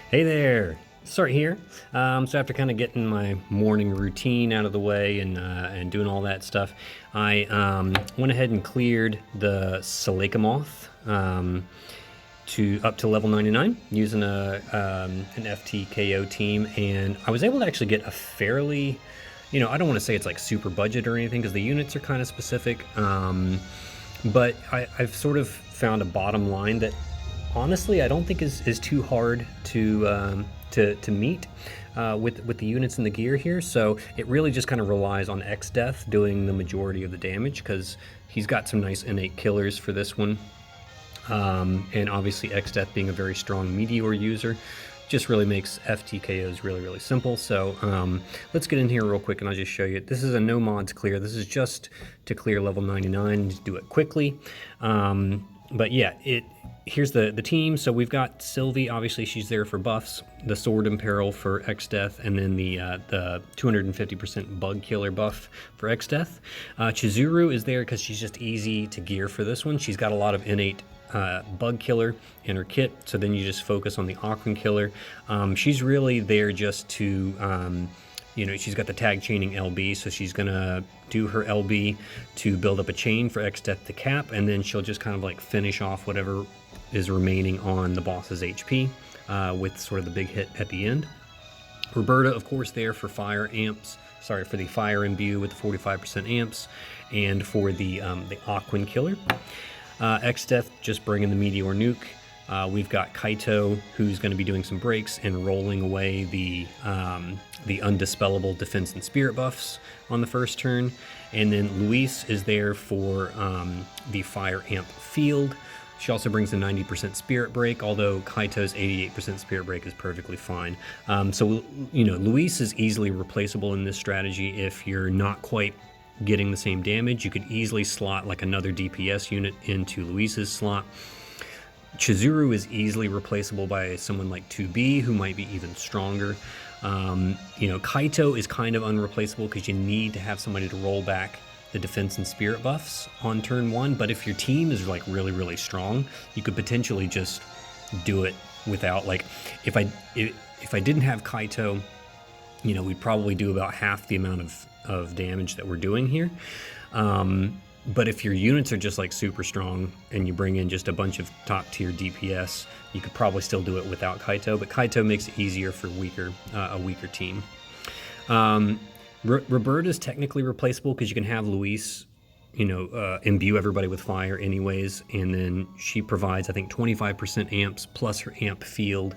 Hey there, Start here. So after kind of getting my morning routine out of the way and doing all that stuff, I went ahead and cleared the Selachimoth to up to level 99 using an FTKO team, and I was able to actually get a fairly, I don't want to say it's like super budget or anything because the units are kind of specific, but I've sort of found a bottom line that honestly I don't think is too hard to meet with the units and the gear here. So it really just kind of relies on X-Death doing the majority of the damage because he's got some nice innate killers for this one. And obviously X-Death being a very strong Meteor user just really makes FTKOs really simple. So let's get in here real quick and I'll just show you. This is a no mods clear. This is just to clear level 99, to do it quickly. But yeah, here's the team. So we've got Sylvie, obviously she's there for buffs, the Sword Imperil for X-Death, and then the 250% bug killer buff for X-Death. Chizuru is there because she's just easy to gear for this one. She's got a lot of innate bug killer in her kit, so then you just focus on the Aquan killer. She's really there just to she's got the tag chaining LB, so she's gonna do her LB to build up a chain for X-Death to cap, and then she'll just kind of like finish off whatever is remaining on the boss's HP with sort of the big hit at the end. Roberta, of course, there for fire amps. Sorry, for the fire imbue with the 45% amps, and for the Aquan killer. X-Death just bringing the Meteor nuke. We've got Kaito, who's going to be doing some breaks and rolling away the undispellable defense and spirit buffs on the first turn. And then Luis is there for the fire amp field. She also brings a 90% spirit break, although Kaito's 88% spirit break is perfectly fine. So Luis is easily replaceable in this strategy if you're not quite getting the same damage. You could easily slot like another DPS unit into Luis's slot. Chizuru is easily replaceable by someone like 2B, who might be even stronger. Kaito is kind of unreplaceable because you need to have somebody to roll back the defense and spirit buffs on turn one. But if your team is like really strong, you could potentially just do it without, like, if I didn't have Kaito, we'd probably do about half the amount of damage that we're doing here. But if your units are just like super strong and you bring in just a bunch of top tier DPS, you could probably still do it without Kaito, but Kaito makes it easier for a weaker team. Roberta is technically replaceable because you can have Luis, imbue everybody with fire anyways, and then she provides, I think, 25% amps plus her amp field.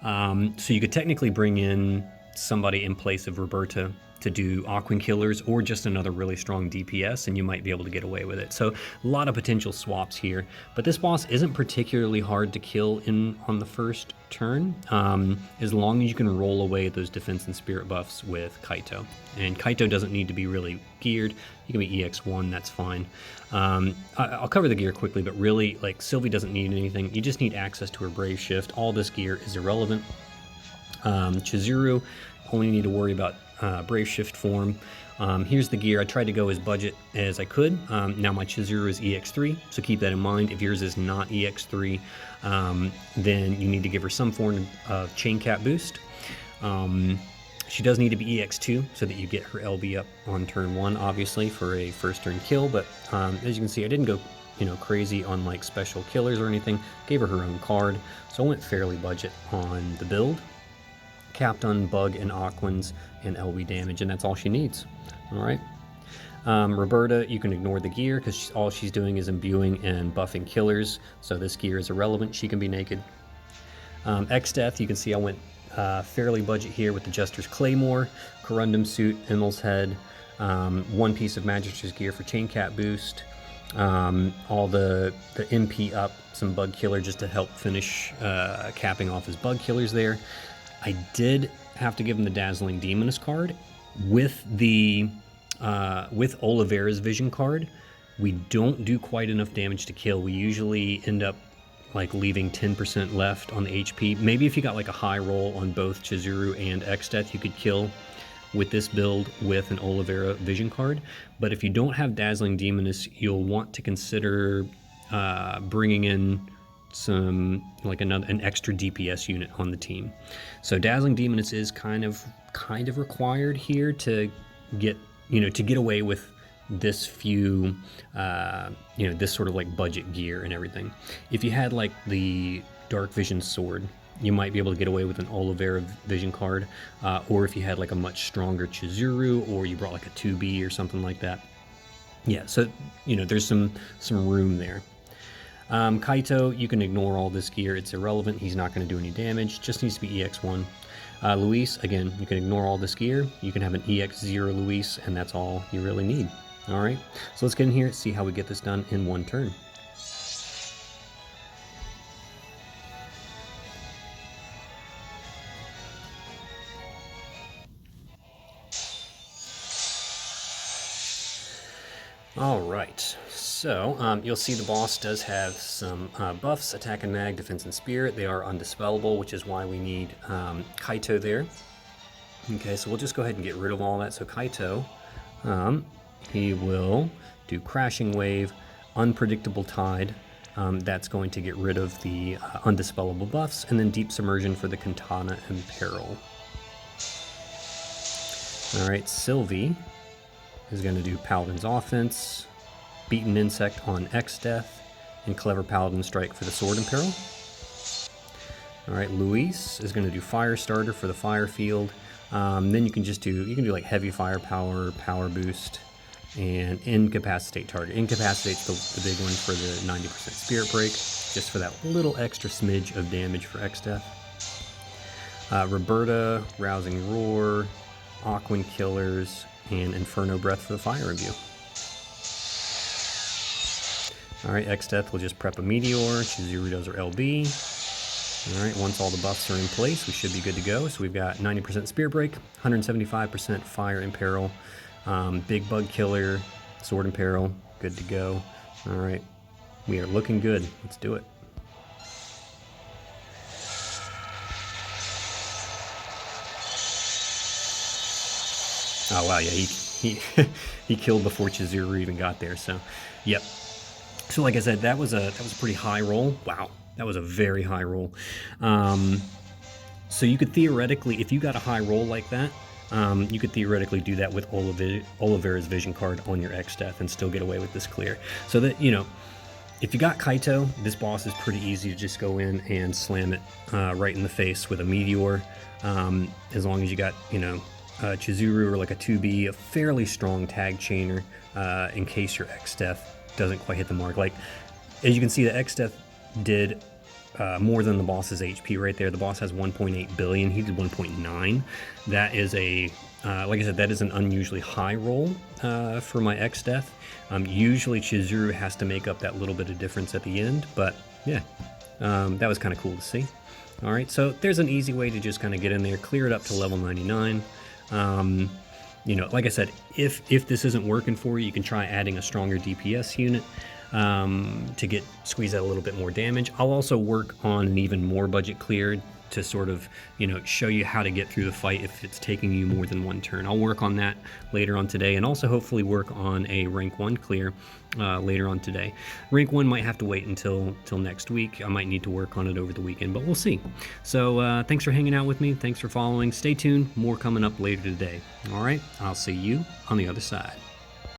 So you could technically bring in somebody in place of Roberta to do Aquan killers or just another really strong DPS, and you might be able to get away with it. So a lot of potential swaps here, but this boss isn't particularly hard to kill on the first turn, as long as you can roll away those defense and spirit buffs with Kaito. And Kaito doesn't need to be really geared. You can be EX1, that's fine. I'll cover the gear quickly, but really, like, Sylvie doesn't need anything. You just need access to her Brave Shift. All this gear is irrelevant. Chizuru, only need to worry about Brave Shift form. Here's the gear. I tried to go as budget as I could. Now my Chizuru is EX3, so keep that in mind. If yours is not EX3, then you need to give her some form of chain cap boost. She does need to be EX2 so that you get her LB up on turn 1, obviously, for a first turn kill. But as you can see, I didn't go crazy on like special killers or anything. Gave her own card, so I went fairly budget on the build. Capped on bug and Aquans and LB damage, and that's all she needs. All right. Roberta, you can ignore the gear because all she's doing is imbuing and buffing killers, so this gear is irrelevant. She can be naked. X-Death, you can see I went fairly budget here with the Jester's Claymore, Corundum Suit, Immel's Head, one piece of Magister's gear for chain cap boost, all the MP up, some bug killer just to help finish capping off his bug killers there. I did have to give him the Dazzling Demoness card. With the with Oliveira's Vision card, we don't do quite enough damage to kill. We usually end up like leaving 10% left on the HP. Maybe if you got like a high roll on both Chizuru and X-Death, you could kill with this build with an Oliveira Vision card. But if you don't have Dazzling Demoness, you'll want to consider bringing in some like an extra DPS unit on the team. So Dazzling Demoness is kind of required here to get away with this few this sort of like budget gear and everything. If you had like the Dark Vision sword, you might be able to get away with an Olivera Vision card, or if you had like a much stronger Chizuru, or you brought like a 2B or something like that. Yeah, so there's some room there. Kaito, you can ignore all this gear. It's irrelevant. He's not going to do any damage. Just needs to be EX1. Luis, again, you can ignore all this gear. You can have an EX0 Luis, and that's all you really need. All right, so let's get in here and see how we get this done in one turn. Alright, so you'll see the boss does have some buffs, attack and mag, defense and spirit. They are undispellable, which is why we need Kaito there. Okay, so we'll just go ahead and get rid of all that. So Kaito, he will do Crashing Wave, Unpredictable Tide. That's going to get rid of the undispellable buffs, and then Deep Submersion for the Katana and Peril. Alright, Sylvie is going to do Paladin's Offense, Beaten Insect on X-Death, and Clever Paladin Strike for the Sword and Peril. Alright, Luis is going to do Fire Starter for the Fire Field. Then you can do like Heavy Firepower, Power Boost, and Incapacitate Target. Incapacitate's the big one for the 90% Spirit Break, just for that little extra smidge of damage for X-Death. Roberta, Rousing Roar, Aquan Killers, and Inferno Breath for the Fire Review. Alright, X-Death will just prep a Meteor, Chizuru does her LB. Alright, once all the buffs are in place, we should be good to go. So we've got 90% Spirit Break, 175% Fire and Peril, Big Bug Killer, Sword and Peril, good to go. Alright, we are looking good. Let's do it. Oh wow, yeah, he killed before Chizuru even got there. So, yep. So like I said, that was a pretty high roll. Wow, that was a very high roll. So you could theoretically, if you got a high roll like that, you could theoretically do that with Olivera's Vision card on your X-Death and still get away with this clear. So that if you got Kaito, this boss is pretty easy to just go in and slam it right in the face with a Meteor, as long as you got Chizuru or like a 2B, a fairly strong tag chainer, in case your X-Death doesn't quite hit the mark. Like, as you can see, the X-Death did more than the boss's HP right there. The boss has 1.8 billion, he did 1.9. That is like I said, that is an unusually high roll for my X-Death. Usually Chizuru has to make up that little bit of difference at the end, but yeah, that was kind of cool to see. Alright, so there's an easy way to just kind of get in there, clear it up to level 99. Like I said, if this isn't working for you, you can try adding a stronger DPS unit to squeeze out a little bit more damage. I'll also work on an even more budget clear to sort of, show you how to get through the fight if it's taking you more than one turn. I'll work on that later on today, and also hopefully work on a rank 1 clear later on today. Rank 1 might have to wait until next week. I might need to work on it over the weekend, but we'll see. So thanks for hanging out with me. Thanks for following. Stay tuned. More coming up later today. All right, I'll see you on the other side.